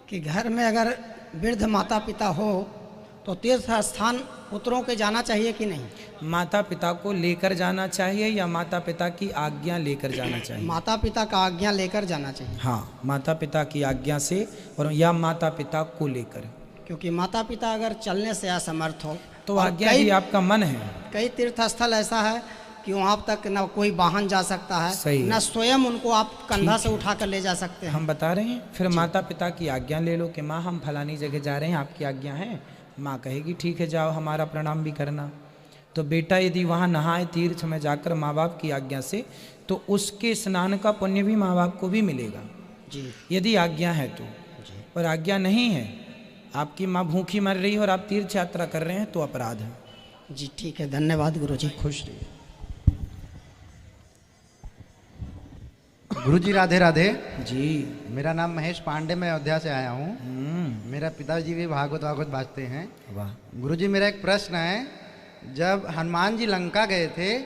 कि घर में अगर वृद्ध माता पिता हो तो तीर्थ स्थान पुत्रों के जाना चाहिए कि नहीं? माता पिता को लेकर जाना चाहिए या माता पिता की आज्ञा लेकर जाना चाहिए? माता पिता का आज्ञा लेकर जाना चाहिए। हाँ, माता पिता की आज्ञा से, और या माता पिता को लेकर, क्योंकि माता पिता अगर चलने से असमर्थ हो तो आज्ञा ही आपका मन है। कई तीर्थ स्थल ऐसा है कि वहाँ तक न कोई वाहन जा सकता है, न स्वयं उनको आप कंधा से उठा कर ले जा सकते हैं। हम बता रहे हैं, फिर माता पिता की आज्ञा ले लो कि माँ हम फलानी जगह जा रहे हैं, आपकी आज्ञा है? माँ कहेगी ठीक है जाओ, हमारा प्रणाम भी करना। तो बेटा यदि वहाँ नहाए तीर्थ में जाकर माँ बाप की आज्ञा से, तो उसके स्नान का पुण्य भी माँ बाप को भी मिलेगा जी, यदि आज्ञा है तो। और आज्ञा नहीं है, आपकी माँ भूखी मर रही है और आप तीर्थ यात्रा कर रहे हैं तो अपराध है। जी ठीक है, धन्यवाद गुरुजी। खुश रहिए। गुरुजी राधे राधे जी। मेरा नाम महेश पांडे, मैं अयोध्या से आया हूँ। मेरा पिताजी भी भागवत बाजते हैं। वाह। गुरुजी मेरा एक प्रश्न है, जब हनुमान जी लंका गए थे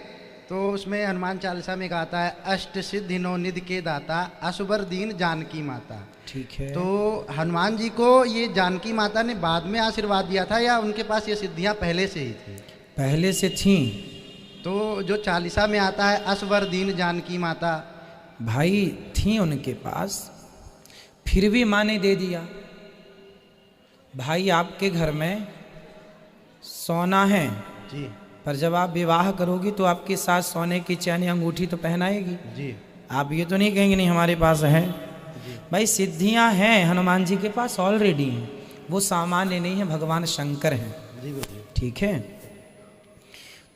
तो उसमें हनुमान चालीसा में कहता है अष्ट सिद्धि नौ निधि के दाता असुबर दीन जानकी माता। ठीक है। तो हनुमान जी को ये जानकी माता ने बाद में आशीर्वाद दिया था या उनके पास ये सिद्धियां पहले से ही थी? पहले से थी। तो जो चालीसा में आता है असुबर दीन जानकी माता, भाई थी उनके पास, फिर भी माँ ने दे दिया। भाई आपके घर में सोना है जी, पर जब आप विवाह करोगी तो आपके साथ सोने की चैन या अंगूठी तो पहनाएगी जी। आप ये तो नहीं कहेंगे नहीं हमारे पास है। भाई सिद्धियां हैं हनुमान जी के पास ऑलरेडी हैं, वो सामान्य नहीं है, भगवान शंकर हैं। ठीक है।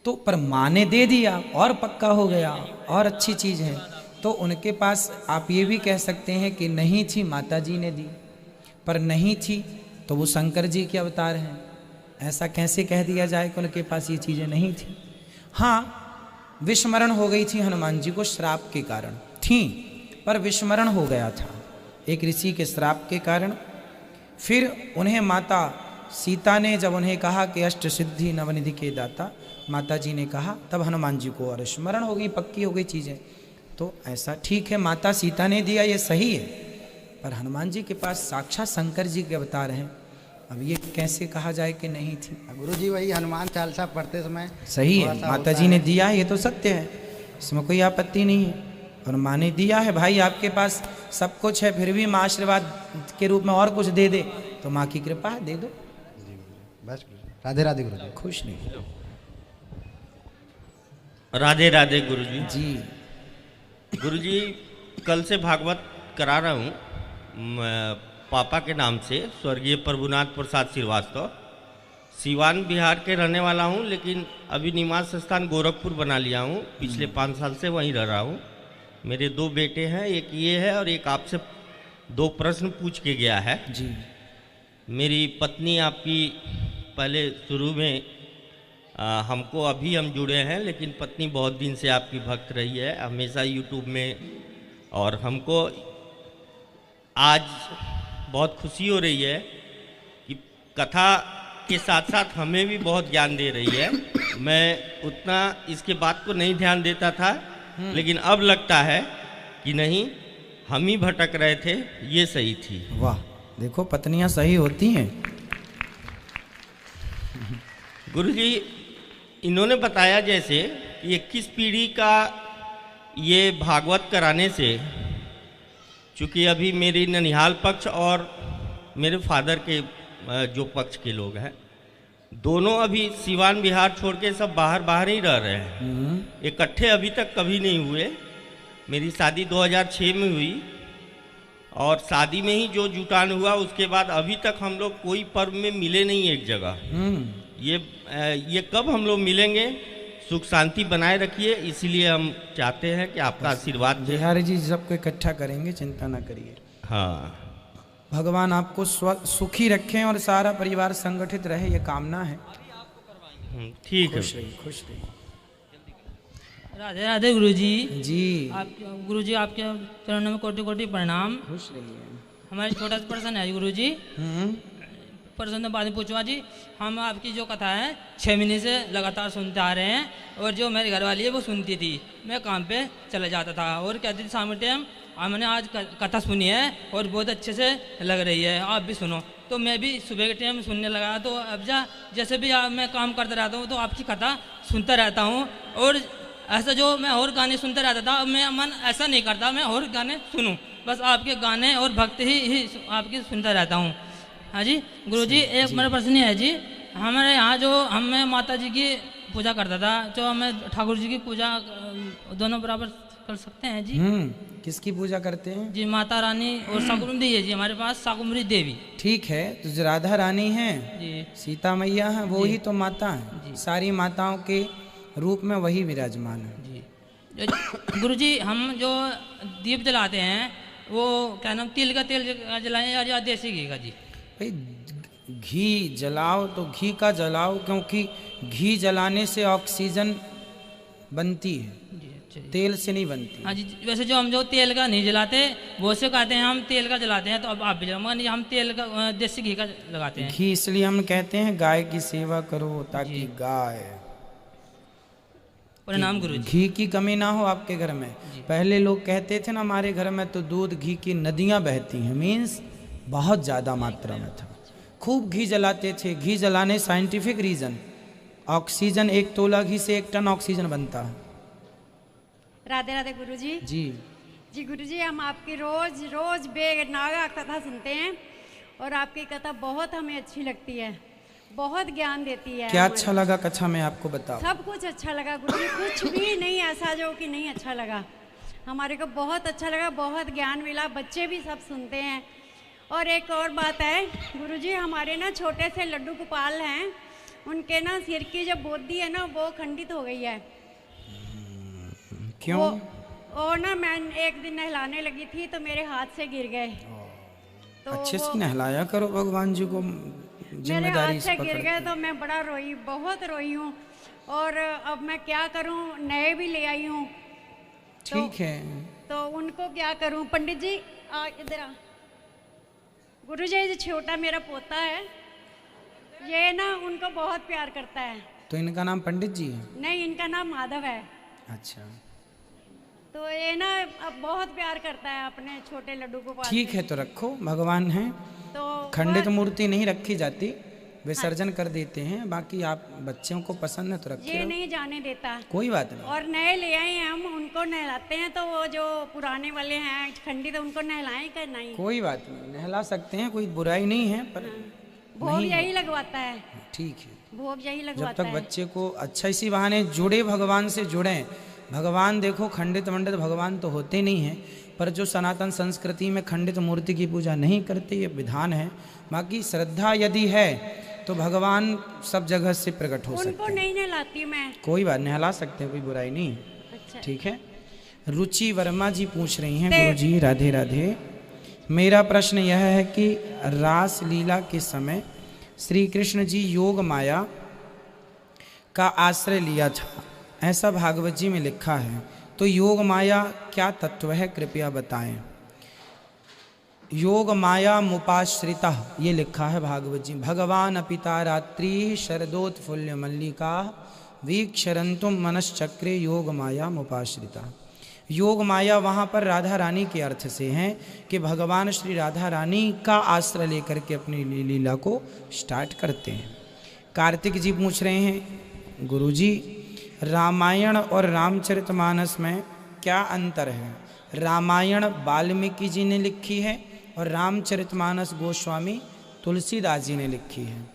तो पर माँ ने दे दिया और पक्का हो गया और अच्छी चीज है। तो उनके पास आप ये भी कह सकते हैं कि नहीं थी, माता जी ने दी, पर नहीं थी तो वो शंकर जी के अवतार हैं। ऐसा कैसे कह दिया जाए कि उनके पास ये चीज़ें नहीं थी। हाँ, विस्मरण हो गई थी हनुमान जी को श्राप के कारण, थी पर विस्मरण हो गया था एक ऋषि के श्राप के कारण। फिर उन्हें माता सीता ने जब उन्हें कहा कि अष्ट सिद्धि नवनिधि के दाता, माता जी ने कहा, तब हनुमान जी को और स्मरण हो गई, पक्की हो गई चीज़ें। तो ऐसा ठीक है, माता सीता ने दिया ये सही है, पर हनुमान जी के पास साक्षात शंकर जी के अवतार हैं। अब ये कैसे कहा जाए कि नहीं थी? गुरुजी वही हनुमान चालीसा पढ़ते समय सही है, माता जी ने दिया है, ये तो सत्य है, इसमें कोई आपत्ति नहीं है। और माँ ने दिया है, भाई आपके पास सब कुछ है फिर भी माँ आशीर्वाद के रूप में और कुछ दे दे तो माँ की कृपा है, दे दो। बस राधे राधे गुरुजी। खुश नहीं। राधे राधे गुरुजी। जी। गुरुजी कल से भागवत करा रहा हूँ पापा के नाम से, स्वर्गीय प्रभुनाथ प्रसाद श्रीवास्तव। सीवान बिहार के रहने वाला हूँ, लेकिन अभी निवास स्थान गोरखपुर बना लिया हूँ। पिछले 5 साल से वहीं रह रहा हूँ। मेरे 2 बेटे हैं, एक ये है और एक आपसे 2 प्रश्न पूछ के गया है। जी। मेरी पत्नी आपकी पहले शुरू में हमको अभी हम जुड़े हैं, लेकिन पत्नी बहुत दिन से आपकी भक्त रही है, हमेशा यूट्यूब में, और हमको आज बहुत खुशी हो रही है कि कथा के साथ साथ हमें भी बहुत ज्ञान दे रही है। मैं उतना इसके बात को नहीं ध्यान देता था, लेकिन अब लगता है कि नहीं, हम ही भटक रहे थे, ये सही थी। वाह, देखो पत्नियां सही होती हैं। गुरुजी इन्होंने बताया जैसे कि 21 पीढ़ी का ये भागवत कराने से, चूँकि अभी मेरी ननिहाल पक्ष और मेरे फादर के जो पक्ष के लोग हैं, दोनों अभी सीवान बिहार छोड़ के सब बाहर ही रह रहे हैं। इकट्ठे अभी तक कभी नहीं हुए। मेरी शादी 2006 में हुई और शादी में ही जो जुटान हुआ, उसके बाद अभी तक हम लोग कोई पर्व में मिले नहीं एक जगह। ये कब हम लोग मिलेंगे? सुख शांति बनाए रखिए, इसीलिए हम चाहते हैं कि आपका आशीर्वाद दें। बिहारी जी सबको इकट्ठा करेंगे, चिंता ना करिए। हाँ, भगवान आपको सुखी रखें और सारा परिवार संगठित रहे, ये कामना है। ठीक है। खुश रहिए, खुश रहिए। राधे राधे गुरुजी। जी। आप गुरुजी आपके चरणों में कोटि कोटि प्रणाम। खुश रहिए। हमारी छोटा सा प्रश्न है गुरुजी। प्रश्न तो बाद में पूछूंगा जी। हम आपकी जो कथा है 6 महीने से लगातार सुनते आ रहे हैं, और जो मेरी घरवाली है वो सुनती थी, मैं काम पे चला जाता था और कहती थी शाम के टाइम हमने आज कथा सुनी है और बहुत अच्छे से लग रही है, आप भी सुनो। तो मैं भी सुबह के टाइम सुनने लगा। तो अब जैसे भी मैं काम करता रहता हूँ तो आपकी कथा सुनता रहता हूँ, और ऐसा जो मैं और गाने सुनता रहता था, अब मैं मन ऐसा नहीं करता मैं और गाने सुनूं, बस आपके गाने और भक्ति ही आपकी सुनता रहता हूँ। हाँ जी गुरुजी, एक मेरा प्रश्न है जी। हमारे यहाँ जो मैं माता जी की पूजा करता था, जो हमें ठाकुर जी की पूजा दोनों बराबर कर सकते हैं जी? किसकी पूजा करते हैं जी? माता रानी और शाकुंभरी है जी हमारे पास, शाकुंभरी देवी। ठीक है, तो जो राधा रानी हैं जी, सीता मैया हैं, वो ही तो माता हैं। सारी माताओं के रूप में वही विराजमान है जी। गुरुजी हम जो दीप जलाते हैं वो क्या नाम तिल का तेल जलाएं या देसी घी का जी? भाई घी जलाओ तो घी का जलाओ, क्योंकि घी जलाने से ऑक्सीजन बनती है, तेल से नहीं बनती। हाँ जी, वैसे जो हम जो तेल का नहीं जलाते वो से कहते हैं हम तेल का जलाते हैं, तो अब आप भी जलाओ, मगर हम तेल का देसी घी का लगाते हैं। घी इसलिए हम कहते हैं गाय की सेवा करो ताकि गाय, प्रणाम गुरु जी। घी की कमी ना हो आपके घर में। पहले लोग कहते थे ना हमारे घर में तो दूध घी की नदियां बहती हैं, मीन्स बहुत ज़्यादा मात्रा में था, खूब घी जलाते थे। घी जलाने साइंटिफिक रीज़न, ऑक्सीजन 1 तोला घी से 1 टन ऑक्सीजन बनता है। राधे राधे गुरुजी। जी जी गुरुजी, हम आपकी रोज रोज बेनागा कथा सुनते हैं और आपकी कथा बहुत हमें अच्छी लगती है, बहुत ज्ञान देती है। क्या अच्छा लगा कथा में आपको बताओ? सब कुछ अच्छा लगा गुरुजी, कुछ भी नहीं ऐसा जो कि नहीं अच्छा लगा। हमारे को बहुत अच्छा लगा, बहुत ज्ञान मिला, बच्चे भी सब सुनते हैं। और एक और बात है गुरुजी, हमारे ना छोटे से लड्डू गोपाल हैं, उनके ना सिर की जो बोधी है ना वो खंडित हो गई है। क्यों? वो ना मैं एक दिन नहलाने लगी थी तो मेरे हाथ से गिर गए। तो अच्छे से नहलाया करो, भगवान जी को मेरे हाथ से गिर गए तो मैं बड़ा रोई, बहुत रोई हूँ। और अब मैं क्या करूँ, नए भी ले आई हूँ। ठीक है तो उनको क्या करूँ? पंडित जी इधर आ। गुरु जी, जो छोटा मेरा पोता है ये ना उनको बहुत प्यार करता है। तो इनका नाम पंडित जी है? नहीं, इनका नाम माधव है। अच्छा, तो ये ना अब बहुत प्यार करता है अपने छोटे लड्डू को। ठीक है तो रखो, भगवान हैं तो खंडित मूर्ति नहीं रखी जाती, विसर्जन कर देते हैं। बाकी आप बच्चों को पसंद है तो रखिए, ये नहीं जाने देता। कोई बात नहीं। और नए ले आए हैं हम, उनको नहलाते हैं। तो वो जो पुराने वाले हैं खंडित, उनको नहलाएं क्या? नहीं, कोई बात नहीं, नहला सकते हैं, कोई बुराई नहीं है। पर भोग यही लगवाता है। ठीक है, भोग यही जब लगवाता तक है। बच्चे को अच्छा इसी बहाने जुड़े, भगवान से जुड़े। भगवान देखो खंडित मंडित भगवान तो होते नहीं हैं, पर जो सनातन संस्कृति में खंडित मूर्ति की पूजा नहीं करते, ये विधान है। बाकी श्रद्धा यदि है तो भगवान सब जगह से प्रकट हो सकते हैं। उनको नहीं नहलाती मैं। कोई बात, नहला सकते हैं, कोई बुराई नहीं। अच्छा। ठीक है। रुचि वर्मा जी पूछ रही हैं, गुरु जी राधे राधे। मेरा प्रश्न यह है कि रास लीला के समय श्री कृष्ण जी योग माया का आश्रय लिया था, ऐसा भागवत जी में लिखा है। तो योग माया क्या तत्व है, कृपया बताएं। योग माया मुपाश्रिता, ये लिखा है भागवत जी। भगवान पिता रात्रि शरदोत्फुल्य मल्लिका वीक्षरंतुम मनश्चक्रे योग माया मुपाश्रिता। योग माया वहाँ पर राधा रानी के अर्थ से हैं कि भगवान श्री राधा रानी का आश्रय लेकर के अपनी लीला को स्टार्ट करते हैं। कार्तिक जी पूछ रहे हैं, गुरुजी रामायण और रामचरितमानस में क्या अंतर है? रामायण वाल्मीकि जी ने लिखी है और रामचरितमानस गोस्वामी तुलसीदास जी ने लिखी है।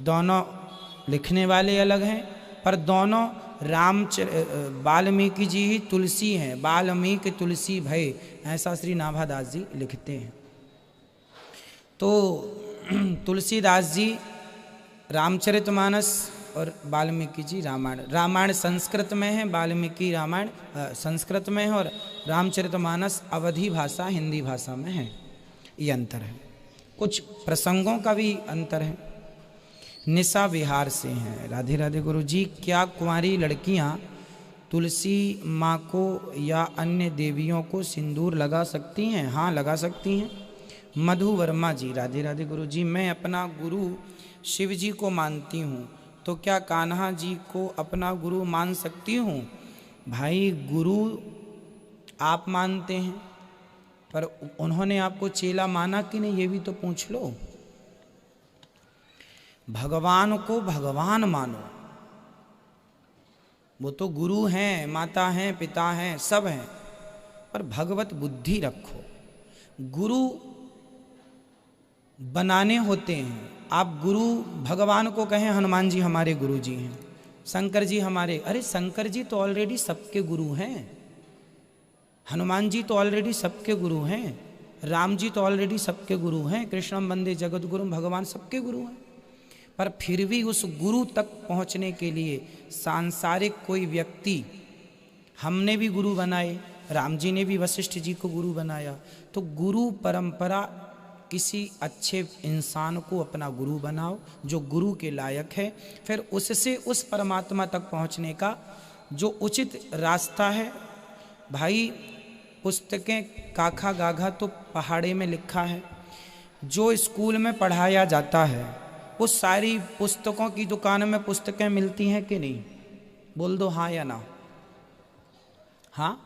दोनों लिखने वाले अलग हैं, पर दोनों वाल्मीकि जी ही तुलसी हैं। वाल्मीकि तुलसी भय, ऐसा श्री नाभादास जी लिखते हैं। तो तुलसीदास जी रामचरितमानस और वाल्मीकि जी रामायण। रामायण संस्कृत में है, वाल्मीकि रामायण संस्कृत में है, और रामचरितमानस अवधी भाषा हिंदी भाषा में है। ये अंतर है। कुछ प्रसंगों का भी अंतर है। निशा विहार से हैं, राधे राधे गुरु जी। क्या कुंवारी लड़कियां तुलसी माँ को या अन्य देवियों को सिंदूर लगा सकती हैं? हाँ, लगा सकती हैं। मधु वर्मा जी, राधे राधे गुरु जी। मैं अपना गुरु शिव जी को मानती हूँ, तो क्या कान्हा जी को अपना गुरु मान सकती हूँ? भाई, गुरु आप मानते हैं, पर उन्होंने आपको चेला माना कि नहीं, ये भी तो पूछ लो। भगवान को भगवान मानो, वो तो गुरु हैं, माता हैं, पिता हैं, सब हैं, पर भगवत बुद्धि रखो। गुरु बनाने होते हैं। आप गुरु भगवान को कहें हनुमान जी हमारे गुरु जी हैं, शंकर जी हमारे, अरे शंकर जी तो ऑलरेडी सबके गुरु हैं। हनुमान जी तो ऑलरेडी सबके गुरु हैं। राम जी तो ऑलरेडी सबके गुरु हैं। कृष्णम वंदे जगत गुरु, भगवान सबके गुरु हैं। पर फिर भी उस गुरु तक पहुंचने के लिए सांसारिक कोई व्यक्ति, हमने भी गुरु बनाए, राम जी ने भी वशिष्ठ जी को गुरु बनाया। तो गुरु परंपरा, किसी अच्छे इंसान को अपना गुरु बनाओ जो गुरु के लायक है, फिर उससे उस परमात्मा तक पहुंचने का जो उचित रास्ता है। भाई पुस्तकें काखा गाघा तो पहाड़े में लिखा है, जो स्कूल में पढ़ाया जाता है उस सारी पुस्तकों की दुकान में पुस्तकें मिलती हैं कि नहीं? बोल दो हाँ या ना। हाँ,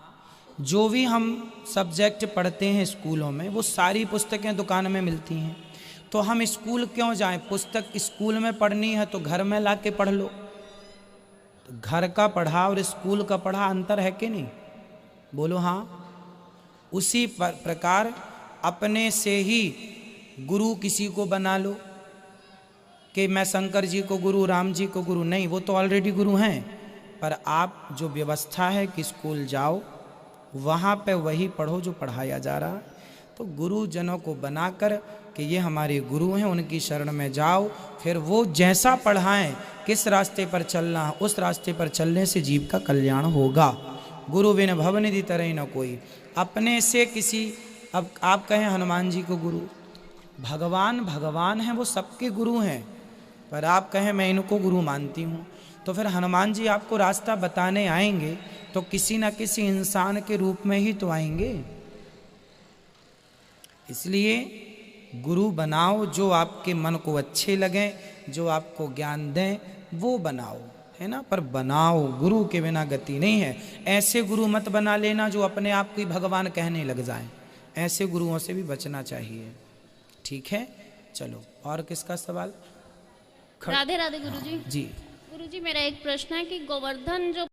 जो भी हम सब्जेक्ट पढ़ते हैं स्कूलों में वो सारी पुस्तकें दुकान में मिलती हैं। तो हम स्कूल क्यों जाएं? पुस्तक स्कूल में पढ़नी है तो घर में ला के पढ़ लो। तो घर का पढ़ा और स्कूल का पढ़ा अंतर है कि नहीं? बोलो हाँ। उसी प्रकार अपने से ही गुरु किसी को बना लो कि मैं शंकर जी को गुरु, राम जी को गुरु। नहीं, वो तो ऑलरेडी गुरु हैं। पर आप जो व्यवस्था है कि स्कूल जाओ, वहाँ पे वही पढ़ो जो पढ़ाया जा रहा है। तो गुरुजनों को बनाकर कि ये हमारे गुरु हैं, उनकी शरण में जाओ, फिर वो जैसा पढ़ाएं, किस रास्ते पर चलना है, उस रास्ते पर चलने से जीव का कल्याण होगा। गुरु बिन भवनिधि तरई न कोई। अपने से किसी, अब आप कहें हनुमान जी को गुरु, भगवान हैं, वो सबके गुरु हैं, पर आप कहें मैं इनको गुरु मानती हूँ, तो फिर हनुमान जी आपको रास्ता बताने आएंगे तो किसी न किसी इंसान के रूप में ही तो आएंगे। इसलिए गुरु बनाओ जो आपके मन को अच्छे लगें, जो आपको ज्ञान दें, वो बनाओ, है ना। पर बनाओ, गुरु के बिना गति नहीं है। ऐसे गुरु मत बना लेना जो अपने आप को भगवान कहने लग जाएं। ऐसे गुरुओं से भी बचना चाहिए। ठीक है, चलो और किसका सवाल? राधे राधे गुरुजी। जी गुरुजी, मेरा एक प्रश्न है कि गोवर्धन जो